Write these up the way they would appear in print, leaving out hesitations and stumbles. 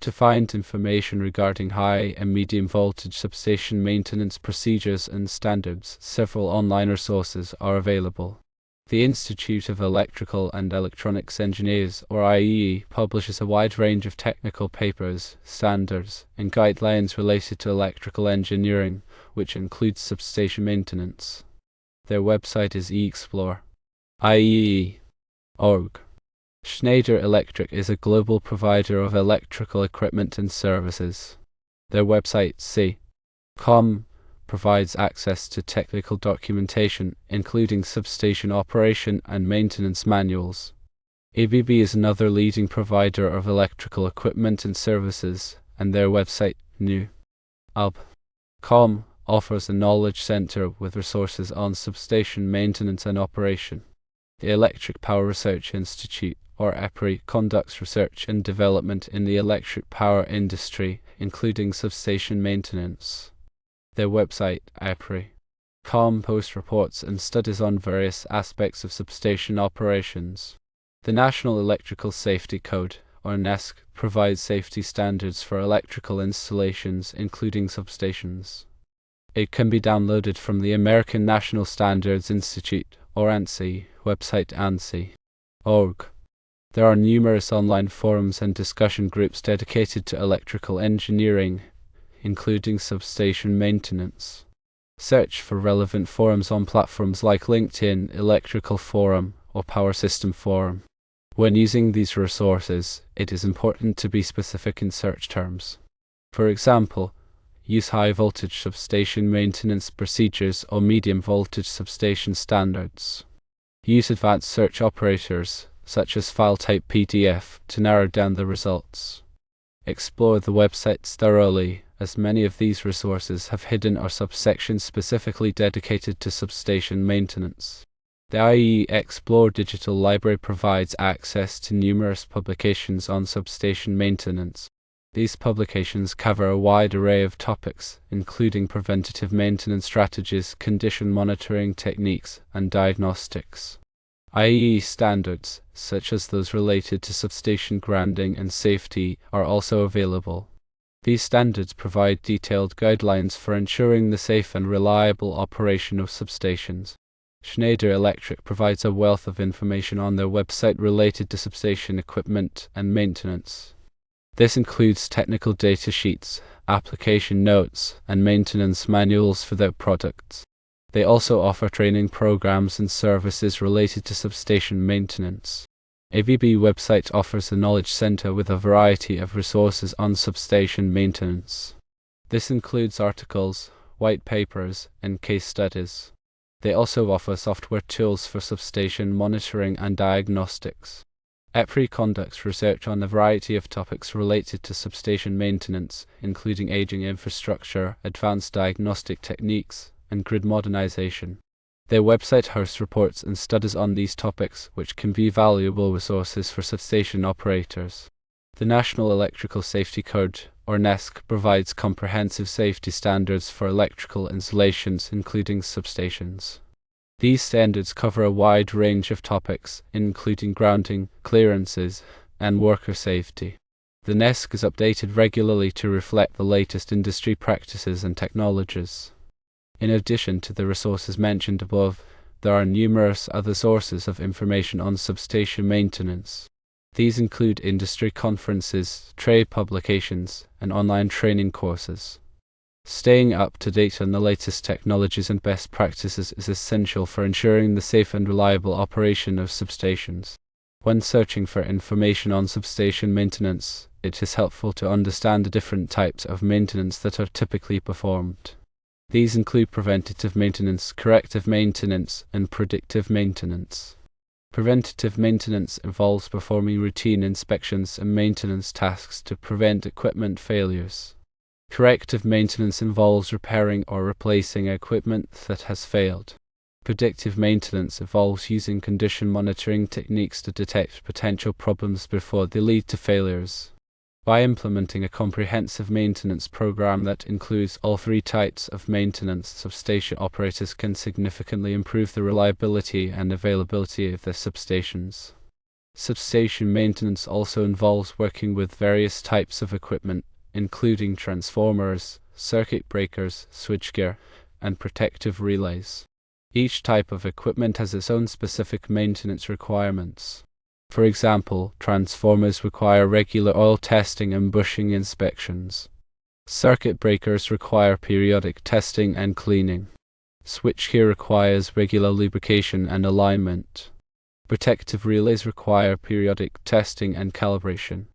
To find information regarding high and medium voltage substation maintenance procedures and standards, several online resources are available. The Institute of Electrical and Electronics Engineers, or IEE, publishes a wide range of technical papers, standards, and guidelines related to electrical engineering, which includes substation maintenance. Their website is eexplore.iee.org. Schneider Electric is a global provider of electrical equipment and services. Their website, c.com, provides access to technical documentation, including substation operation and maintenance manuals. ABB is another leading provider of electrical equipment and services, and their website, new.com, offers a knowledge center with resources on substation maintenance and operation. The Electric Power Research Institute, or EPRI, conducts research and development in the electric power industry, including substation maintenance. Their website, EPRI.com, posts reports and studies on various aspects of substation operations. The National Electrical Safety Code, or NESC, provides safety standards for electrical installations, including substations. It can be downloaded from the American National Standards Institute, or ANSI, website ANSI.org. There are numerous online forums and discussion groups dedicated to electrical engineering, including substation maintenance. Search for relevant forums on platforms like LinkedIn, Electrical Forum, or Power System Forum. When using these resources, it is important to be specific in search terms. For example, use high voltage substation maintenance procedures or medium voltage substation standards. Use advanced search operators, such as file type PDF, to narrow down the results. Explore the websites thoroughly, as many of these resources have hidden or subsections specifically dedicated to substation maintenance. The IEE Explore digital library provides access to numerous publications on substation maintenance. These publications cover a wide array of topics, including preventative maintenance strategies, condition monitoring techniques, and diagnostics. IEE standards, such as those related to substation grounding and safety, are also available. These standards provide detailed guidelines for ensuring the safe and reliable operation of substations. Schneider Electric provides a wealth of information on their website related to substation equipment and maintenance. This includes technical data sheets, application notes, and maintenance manuals for their products. They also offer training programs and services related to substation maintenance. ABB website offers a knowledge center with a variety of resources on substation maintenance. This includes articles, white papers, and case studies. They also offer software tools for substation monitoring and diagnostics. EPRI conducts research on a variety of topics related to substation maintenance, including aging infrastructure, advanced diagnostic techniques, and grid modernization. Their website hosts reports and studies on these topics, which can be valuable resources for substation operators. The National Electrical Safety Code, or NESC, provides comprehensive safety standards for electrical installations, including substations. These standards cover a wide range of topics, including grounding, clearances, and worker safety. The NESC is updated regularly to reflect the latest industry practices and technologies. In addition to the resources mentioned above, there are numerous other sources of information on substation maintenance. These include industry conferences, trade publications, and online training courses. Staying up to date on the latest technologies and best practices is essential for ensuring the safe and reliable operation of substations. When searching for information on substation maintenance, it is helpful to understand the different types of maintenance that are typically performed. These include preventative maintenance, corrective maintenance, and predictive maintenance. Preventative maintenance involves performing routine inspections and maintenance tasks to prevent equipment failures. Corrective maintenance involves repairing or replacing equipment that has failed. Predictive maintenance involves using condition monitoring techniques to detect potential problems before they lead to failures. By implementing a comprehensive maintenance program that includes all three types of maintenance, substation operators can significantly improve the reliability and availability of their substations. Substation maintenance also involves working with various types of equipment, including transformers, circuit breakers, switchgear, and protective relays. Each type of equipment has its own specific maintenance requirements. For example, transformers require regular oil testing and bushing inspections. Circuit breakers require periodic testing and cleaning. Switchgear requires regular lubrication and alignment. Protective relays require periodic testing and calibration.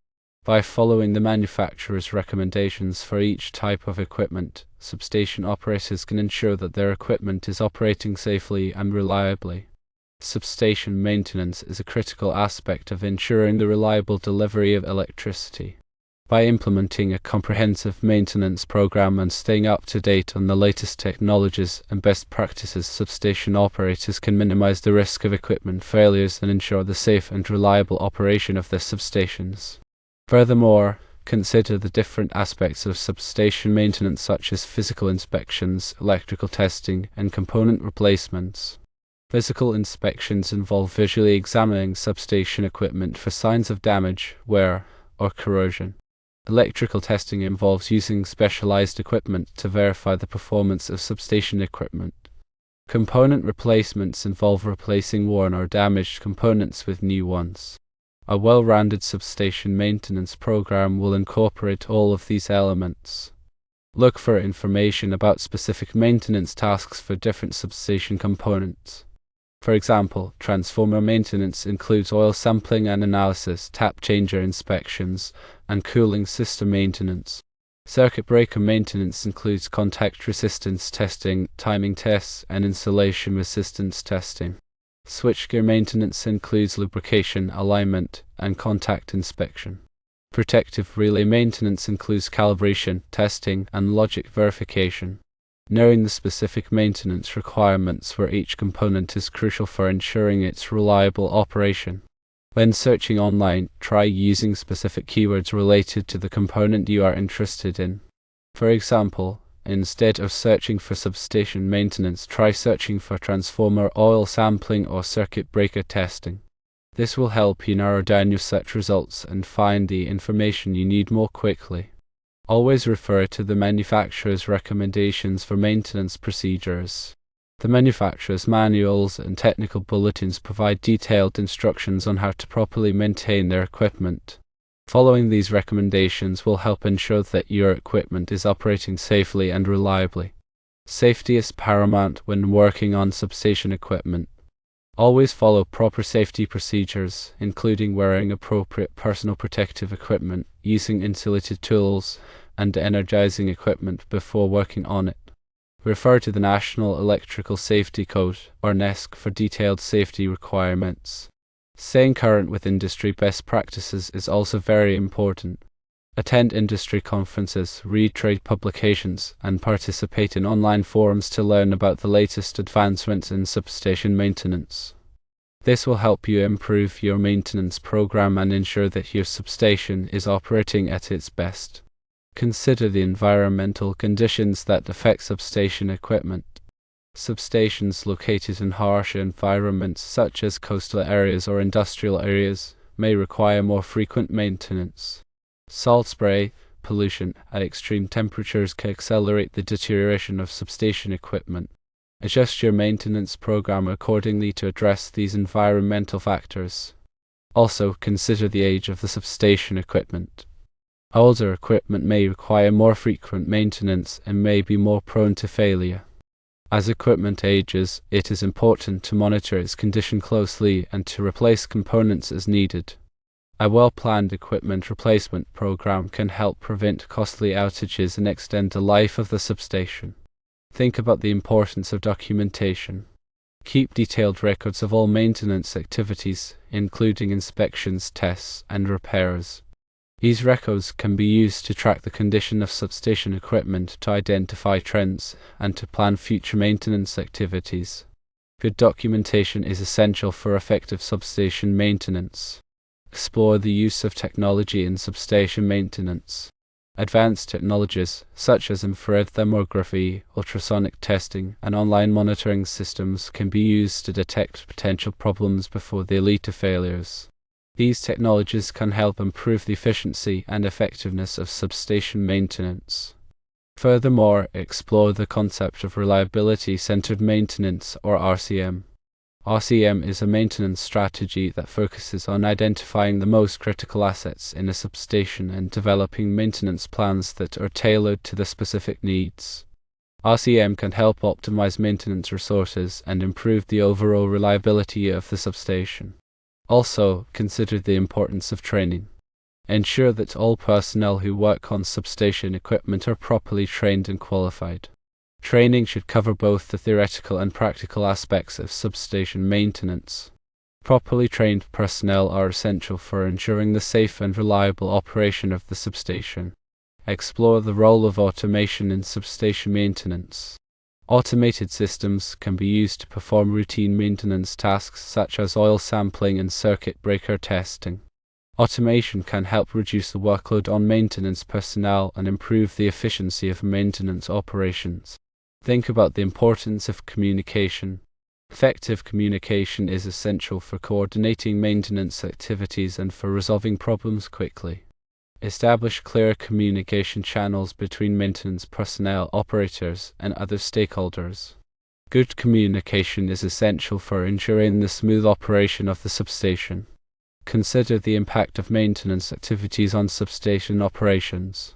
By following the manufacturer's recommendations for each type of equipment, substation operators can ensure that their equipment is operating safely and reliably. Substation maintenance is a critical aspect of ensuring the reliable delivery of electricity. By implementing a comprehensive maintenance program and staying up to date on the latest technologies and best practices, substation operators can minimize the risk of equipment failures and ensure the safe and reliable operation of their substations. Furthermore, consider the different aspects of substation maintenance such as physical inspections, electrical testing, and component replacements. Physical inspections involve visually examining substation equipment for signs of damage, wear, or corrosion. Electrical testing involves using specialized equipment to verify the performance of substation equipment. Component replacements involve replacing worn or damaged components with new ones. A well-rounded substation maintenance program will incorporate all of these elements. Look for information about specific maintenance tasks for different substation components. For example, transformer maintenance includes oil sampling and analysis, tap changer inspections, and cooling system maintenance. Circuit breaker maintenance includes contact resistance testing, timing tests, and insulation resistance testing. Switchgear maintenance includes lubrication, alignment, and contact inspection. Protective relay maintenance includes calibration, testing, and logic verification. Knowing the specific maintenance requirements for each component is crucial for ensuring its reliable operation. When searching online, try using specific keywords related to the component you are interested in. For example, instead of searching for substation maintenance, try searching for transformer oil sampling or circuit breaker testing. This will help you narrow down your search results and find the information you need more quickly. Always refer to the manufacturer's recommendations for maintenance procedures. The manufacturer's manuals and technical bulletins provide detailed instructions on how to properly maintain their equipment. Following these recommendations will help ensure that your equipment is operating safely and reliably. Safety is paramount when working on substation equipment. Always follow proper safety procedures, including wearing appropriate personal protective equipment, using insulated tools, and energizing equipment before working on it. Refer to the National Electrical Safety Code, or NESC, for detailed safety requirements. Staying current with industry best practices is also very important. Attend industry conferences, read trade publications, and participate in online forums to learn about the latest advancements in substation maintenance. This will help you improve your maintenance program and ensure that your substation is operating at its best. Consider the environmental conditions that affect substation equipment. Substations located in harsh environments such as coastal areas or industrial areas may require more frequent maintenance. Salt spray, pollution, and extreme temperatures can accelerate the deterioration of substation equipment. Adjust your maintenance program accordingly to address these environmental factors. Also, consider the age of the substation equipment. Older equipment may require more frequent maintenance and may be more prone to failure. As equipment ages, it is important to monitor its condition closely and to replace components as needed. A well-planned equipment replacement program can help prevent costly outages and extend the life of the substation. Think about the importance of documentation. Keep detailed records of all maintenance activities, including inspections, tests, and repairs. These records can be used to track the condition of substation equipment, to identify trends, and to plan future maintenance activities. Good documentation is essential for effective substation maintenance. Explore the use of technology in substation maintenance. Advanced technologies, such as infrared thermography, ultrasonic testing, and online monitoring systems can be used to detect potential problems before they lead to failures. These technologies can help improve the efficiency and effectiveness of substation maintenance. Furthermore, explore the concept of reliability-centered maintenance, or RCM. RCM is a maintenance strategy that focuses on identifying the most critical assets in a substation and developing maintenance plans that are tailored to the specific needs. RCM can help optimize maintenance resources and improve the overall reliability of the substation. Also, consider the importance of training. Ensure that all personnel who work on substation equipment are properly trained and qualified. Training should cover both the theoretical and practical aspects of substation maintenance. Properly trained personnel are essential for ensuring the safe and reliable operation of the substation. Explore the role of automation in substation maintenance. Automated systems can be used to perform routine maintenance tasks such as oil sampling and circuit breaker testing. Automation can help reduce the workload on maintenance personnel and improve the efficiency of maintenance operations. Think about the importance of communication. Effective communication is essential for coordinating maintenance activities and for resolving problems quickly. Establish clear communication channels between maintenance personnel, operators, and other stakeholders. Good communication is essential for ensuring the smooth operation of the substation. Consider the impact of maintenance activities on substation operations.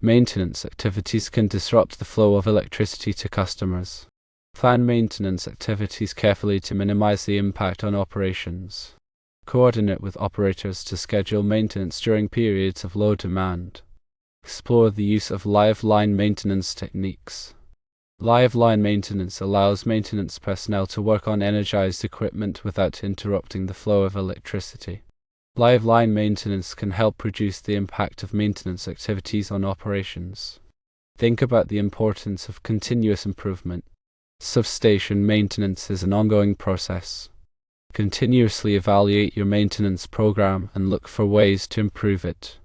Maintenance activities can disrupt the flow of electricity to customers. Plan maintenance activities carefully to minimize the impact on operations. Coordinate with operators to schedule maintenance during periods of low demand. Explore the use of live line maintenance techniques. Live line maintenance allows maintenance personnel to work on energized equipment without interrupting the flow of electricity. Live line maintenance can help reduce the impact of maintenance activities on operations. Think about the importance of continuous improvement. Substation maintenance is an ongoing process. Continuously evaluate your maintenance program and look for ways to improve it.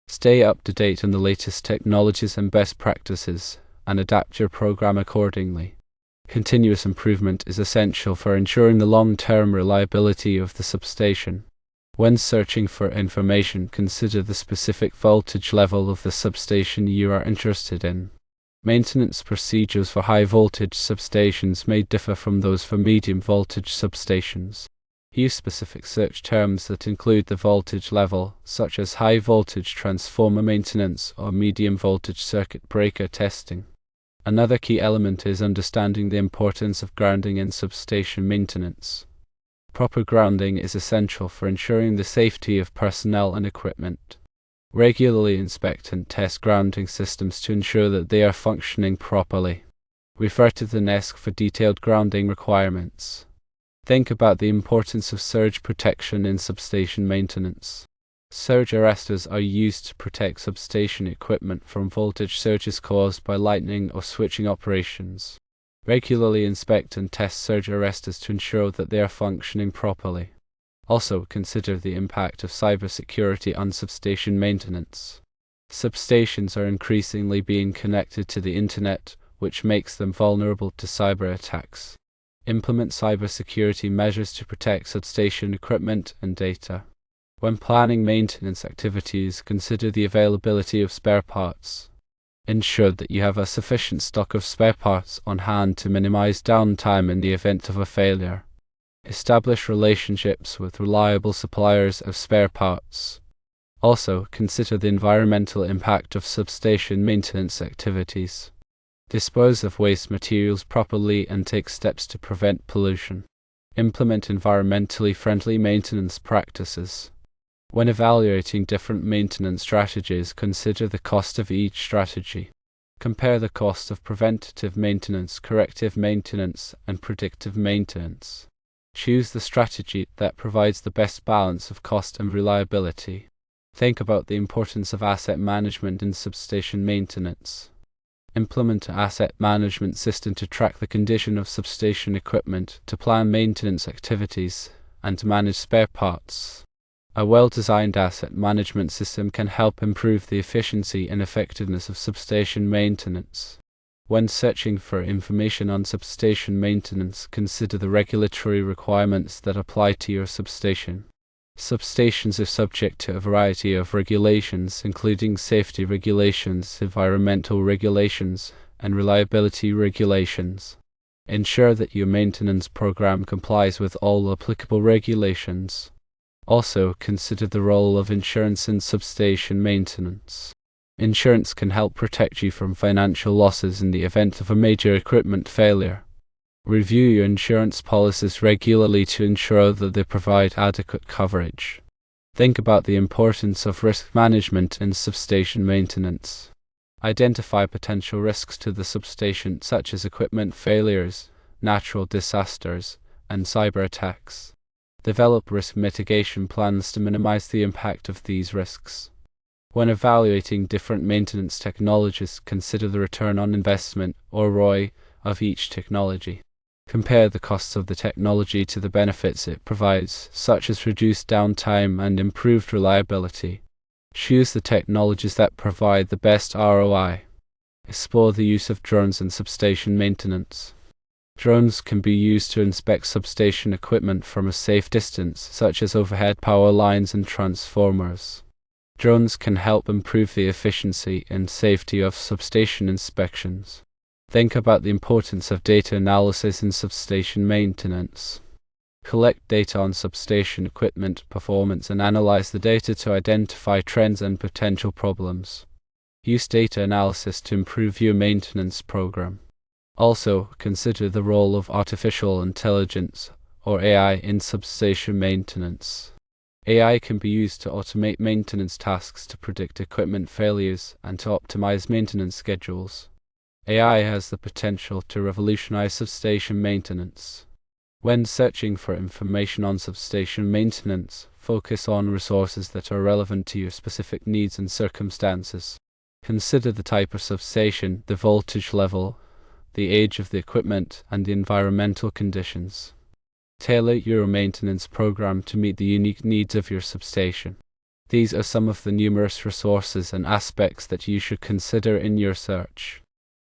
Stay up to date on the latest technologies and best practices, and adapt your program accordingly. Continuous improvement is essential for ensuring the long-term reliability of the substation. When searching for information, consider the specific voltage level of the substation you are interested in. Maintenance procedures for high-voltage substations may differ from those for medium-voltage substations. Use specific search terms that include the voltage level, such as high-voltage transformer maintenance or medium-voltage circuit breaker testing. Another key element is understanding the importance of grounding in substation maintenance. Proper grounding is essential for ensuring the safety of personnel and equipment. Regularly inspect and test grounding systems to ensure that they are functioning properly. Refer to the NESC for detailed grounding requirements. Think about the importance of surge protection in substation maintenance. Surge arresters are used to protect substation equipment from voltage surges caused by lightning or switching operations. Regularly inspect and test surge arresters to ensure that they are functioning properly. Also, consider the impact of cybersecurity on substation maintenance. Substations are increasingly being connected to the internet, which makes them vulnerable to cyber attacks. Implement cybersecurity measures to protect substation equipment and data. When planning maintenance activities, consider the availability of spare parts. Ensure that you have a sufficient stock of spare parts on hand to minimize downtime in the event of a failure. Establish relationships with reliable suppliers of spare parts. Also, consider the environmental impact of substation maintenance activities. Dispose of waste materials properly and take steps to prevent pollution. Implement environmentally friendly maintenance practices. When evaluating different maintenance strategies, consider the cost of each strategy. Compare the cost of preventative maintenance, corrective maintenance, and predictive maintenance. Choose the strategy that provides the best balance of cost and reliability. Think about the importance of asset management in substation maintenance. Implement an asset management system to track the condition of substation equipment, to plan maintenance activities, and to manage spare parts. A well-designed asset management system can help improve the efficiency and effectiveness of substation maintenance. When searching for information on substation maintenance, consider the regulatory requirements that apply to your substation. Substations are subject to a variety of regulations, including safety regulations, environmental regulations, and reliability regulations. Ensure that your maintenance program complies with all applicable regulations. Also, consider the role of insurance in substation maintenance. Insurance can help protect you from financial losses in the event of a major equipment failure. Review your insurance policies regularly to ensure that they provide adequate coverage. Think about the importance of risk management in substation maintenance. Identify potential risks to the substation, such as equipment failures, natural disasters, and cyber attacks. Develop risk mitigation plans to minimize the impact of these risks. When evaluating different maintenance technologies, consider the return on investment, or ROI, of each technology. Compare the costs of the technology to the benefits it provides, such as reduced downtime and improved reliability. Choose the technologies that provide the best ROI. Explore the use of drones in substation maintenance. Drones can be used to inspect substation equipment from a safe distance, such as overhead power lines and transformers. Drones can help improve the efficiency and safety of substation inspections. Think about the importance of data analysis in substation maintenance. Collect data on substation equipment performance and analyze the data to identify trends and potential problems. Use data analysis to improve your maintenance program. Also, consider the role of artificial intelligence, or AI, in substation maintenance. AI can be used to automate maintenance tasks, to predict equipment failures, and to optimize maintenance schedules. AI has the potential to revolutionize substation maintenance. When searching for information on substation maintenance, focus on resources that are relevant to your specific needs and circumstances. Consider the type of substation, the voltage level, the age of the equipment, and the environmental conditions. Tailor your maintenance program to meet the unique needs of your substation. These are some of the numerous resources and aspects that you should consider in your search.